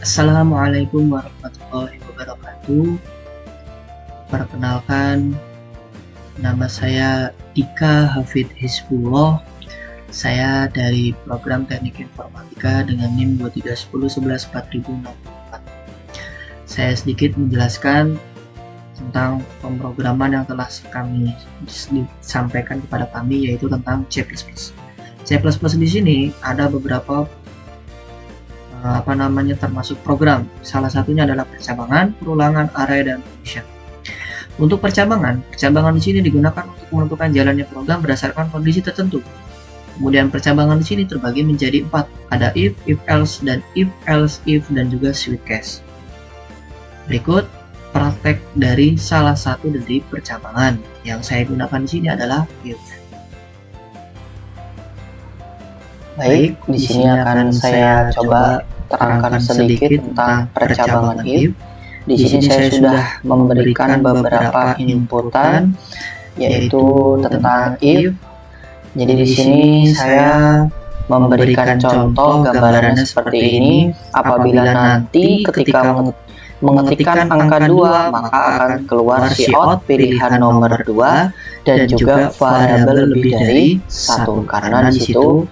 Assalamualaikum warahmatullahi wabarakatuh. Perkenalkan, nama saya Dika Hafid Hizbullah. Saya dari program Teknik Informatika dengan NIM 2310114064. Saya sedikit menjelaskan tentang pemrograman yang telah kami sampaikan kepada kami, yaitu tentang C++. C++ di sini ada beberapa termasuk program. Salah satunya adalah percabangan, perulangan, array, dan function. Untuk percabangan di sini digunakan untuk menentukan jalannya program berdasarkan kondisi tertentu. Kemudian percabangan di sini terbagi menjadi 4. Ada if else, dan if else if, dan juga switch case. Berikut praktek dari salah satu dari percabangan. Yang saya gunakan di sini adalah if. Baik, di sini akan saya coba terangkan sedikit tentang percabangan if. Di sini saya sudah memberikan beberapa inputan, yaitu tentang if. Jadi di sini saya memberikan contoh gambarannya seperti ini. Apabila nanti ketika mengetikkan angka 2, maka akan keluar cout pilihan nomor 2 dan juga variabel lebih dari 1, karena di situ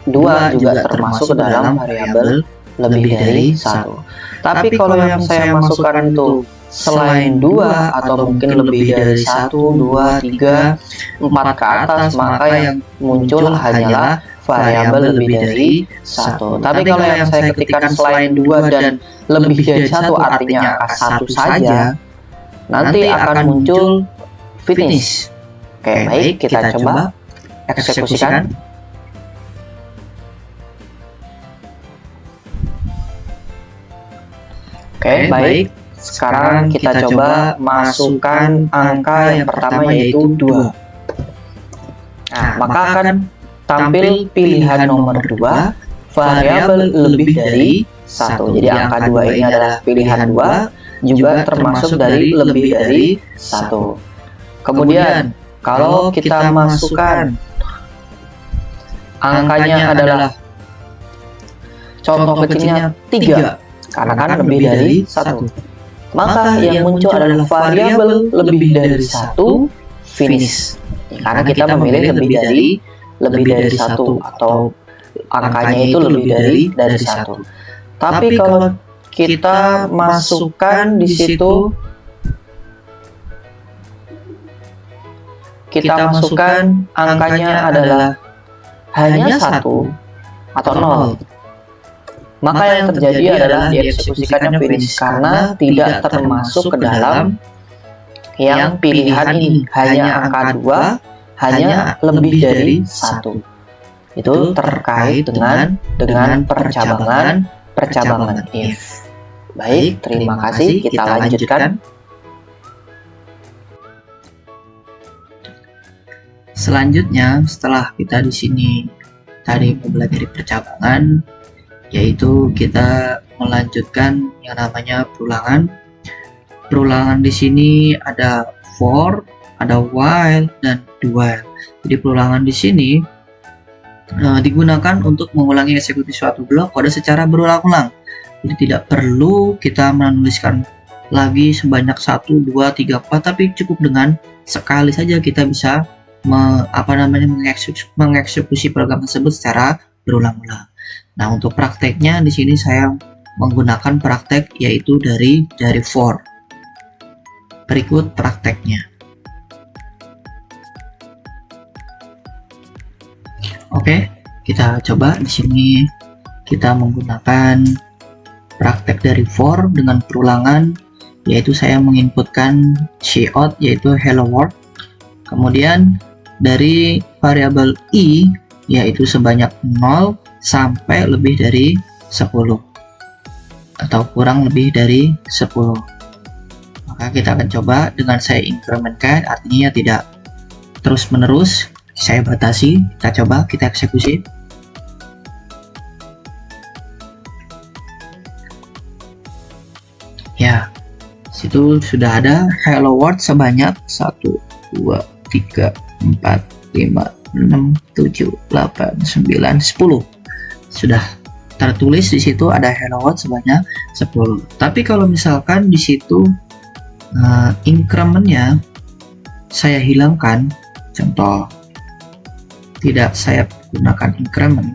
2 juga termasuk dalam variabel lebih dari 1. Tapi kalau yang saya masukkan itu selain 2 atau mungkin lebih dari 1, 2, 3, 4 ke atas, maka yang muncul hanyalah variabel lebih dari 1. Tapi kalau yang saya ketikkan selain 2 dan lebih dari 1 artinya angka 1 saja, nanti akan muncul finish. Oke, baik, kita coba eksekusikan. Oke, baik. Sekarang kita coba masukkan angka yang pertama, yaitu 2. Nah, maka akan tampil pilihan nomor 2, variabel lebih dari 1. Jadi angka 2 ini adalah pilihan 2, juga termasuk dari lebih dari 1. Kemudian, kalau kita masukkan angkanya adalah contoh kecilnya 3, karena kan lebih dari 1, maka yang muncul adalah variabel lebih dari 1 finish, karena kita memilih lebih dari 1 atau angkanya itu lebih dari 1. Tapi kalau kita masukkan di situ, kita masukkan angkanya adalah hanya 1 atau 0, maka yang terjadi adalah dieksekusikannya finish, karena tidak termasuk ke dalam yang pilihan ini, hanya angka 2, hanya lebih dari 1. Itu terkait dengan percabangan if. Baik, terima kasih, kita lanjutkan. Selanjutnya, setelah kita di sini tadi mempelajari percabangan, yaitu kita melanjutkan yang namanya perulangan. Perulangan di sini ada for, ada while, dan do while. Jadi perulangan di sini digunakan untuk mengulangi eksekusi suatu blok kode secara berulang-ulang. Jadi tidak perlu kita menuliskan lagi sebanyak 1, 2, 3, 4, tapi cukup dengan sekali saja kita bisa mengeksekusi program tersebut secara berulang-ulang. Nah, untuk prakteknya di sini saya menggunakan praktek yaitu dari for. Berikut prakteknya. Oke, kita coba di sini kita menggunakan praktek dari for dengan perulangan, yaitu saya menginputkan cout yaitu hello world. Kemudian dari variabel i yaitu sebanyak 0 sampai lebih dari 10 atau kurang lebih dari 10. Maka kita akan coba dengan saya incrementkan, artinya tidak terus menerus, saya batasi. Kita coba, kita eksekusi. Ya, situ sudah ada hello world sebanyak 1, 2, 3, 4, 5, 6, 7, 8, 9, 10. Sudah tertulis di situ ada hello world sebanyak 10. Tapi kalau misalkan di situ incrementnya saya hilangkan, contoh tidak saya gunakan increment,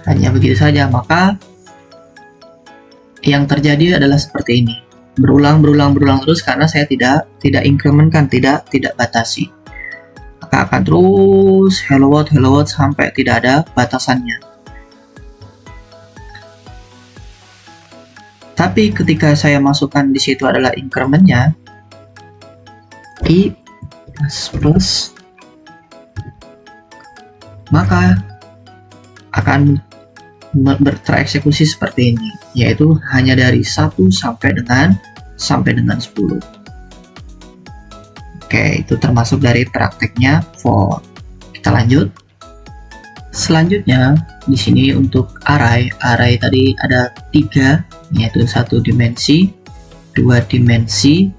hanya begitu saja, maka yang terjadi adalah seperti ini, berulang terus karena saya tidak incrementkan, tidak batasi, maka akan terus hello world sampai tidak ada batasannya. Tapi ketika saya masukkan di situ adalah incrementnya i plus, maka akan tereksekusi seperti ini, yaitu hanya dari 1 sampai dengan 10. Oke, itu termasuk dari prakteknya for. Kita lanjut. Selanjutnya di sini untuk array tadi ada 3, yaitu 1 dimensi, 2 dimensi,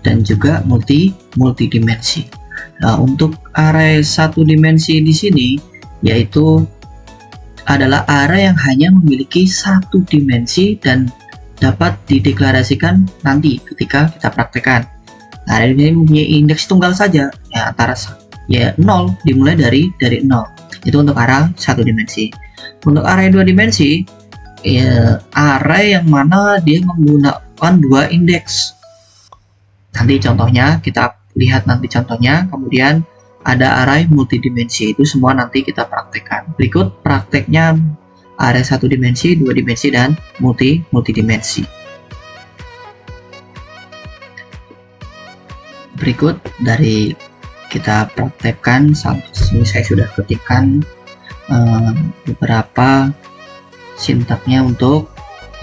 dan juga multidimensi. Nah, untuk array 1 dimensi di sini yaitu adalah array yang hanya memiliki 1 dimensi dan dapat dideklarasikan nanti ketika kita praktekkan. Nah, ini mempunyai indeks tunggal saja, ya antara 0, dimulai dari 0. Itu untuk array 1 dimensi. Untuk array 2 dimensi, ya array yang mana dia menggunakan 2 indeks. Nanti contohnya kita lihat nanti contohnya. Kemudian ada array multidimensi, itu semua nanti kita praktekkan. Berikut prakteknya array 1 dimensi, 2 dimensi, dan multidimensi. Berikut dari kita praktekkan, ini saya sudah ketikkan beberapa sintaknya untuk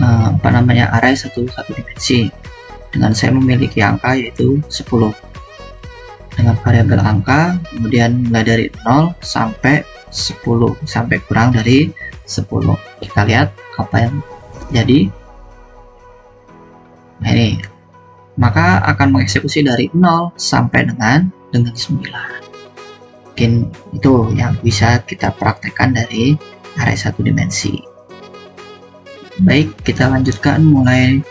array 1 dimensi. Dengan saya memiliki angka yaitu 10. Dengan variabel angka, kemudian mulai dari 0 sampai 10 sampai kurang dari 10. Kita lihat apa yang jadi. Nah, ini maka akan mengeksekusi dari 0 sampai dengan 9. Mungkin itu yang bisa kita praktekkan dari array 1 dimensi. Baik, kita lanjutkan mulai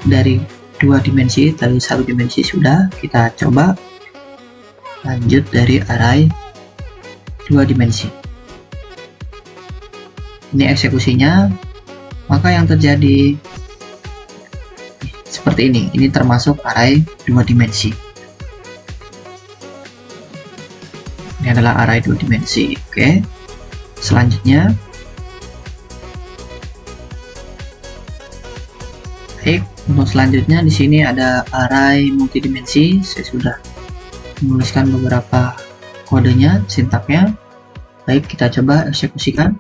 dari 2 dimensi. Tadi 1 dimensi sudah, kita coba lanjut dari array 2 dimensi. Ini eksekusinya, maka yang terjadi seperti ini. Ini termasuk array 2 dimensi. Ini adalah array 2 dimensi. Oke. Selanjutnya, baik, untuk selanjutnya di sini ada array multidimensi. Saya sudah menuliskan beberapa kodenya, sintaknya. Baik, kita coba eksekusikan.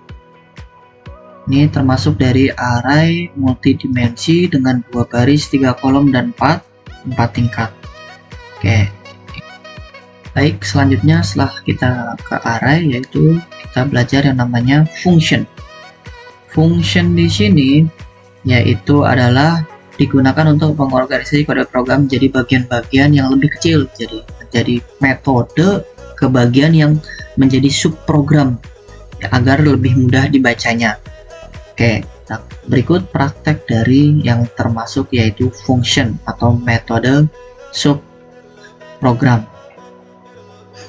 Ini termasuk dari array multidimensi dengan 2 baris, 3 kolom, dan 4 tingkat. Oke. Baik, selanjutnya setelah kita ke array, yaitu kita belajar yang namanya function. Function di sini yaitu adalah digunakan untuk mengorganisasi kode program menjadi bagian-bagian yang lebih kecil, jadi metode ke bagian yang menjadi subprogram ya, agar lebih mudah dibacanya. Oke, nah, berikut praktek dari yang termasuk yaitu function atau metode subprogram.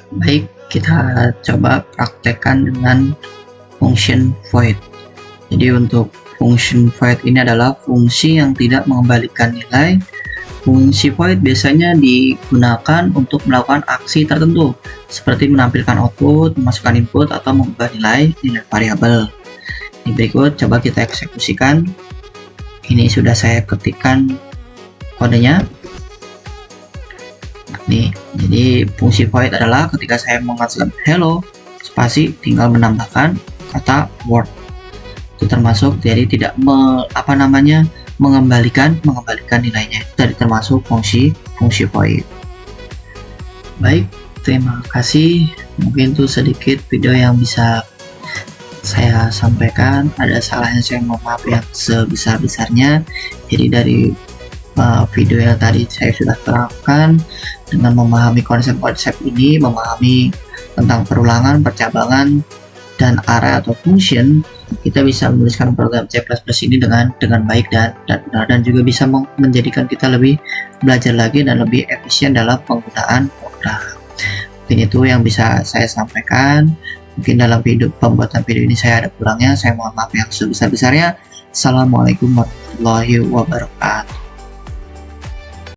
Baik, kita coba praktekkan dengan function void. Jadi untuk function void ini adalah fungsi yang tidak mengembalikan nilai. Fungsi void biasanya digunakan untuk melakukan aksi tertentu, seperti menampilkan output, memasukkan input, atau mengubah nilai variabel. Ini berikut, coba kita eksekusikan. Ini sudah saya ketikkan kodenya. Nih, jadi fungsi void adalah ketika saya menghasilkan hello, spasi, tinggal menambahkan kata word. Itu termasuk, jadi tidak mengembalikan nilainya. Itu tadi termasuk fungsi void. Baik, terima kasih. Mungkin itu sedikit video yang bisa saya sampaikan. Ada salahnya saya mohon maaf yang sebesar-besarnya. Jadi dari video yang tadi saya sudah terangkan, dengan memahami konsep-konsep ini, memahami tentang perulangan, percabangan, dan array atau function, kita bisa menuliskan program C++ ini dengan baik dan benar, dan juga bisa menjadikan kita lebih belajar lagi dan lebih efisien dalam penggunaan program. Mungkin itu yang bisa saya sampaikan. Mungkin dalam pembuatan video ini saya ada kurangnya, saya mohon maaf yang sebesar-besarnya. Assalamualaikum warahmatullahi wabarakatuh.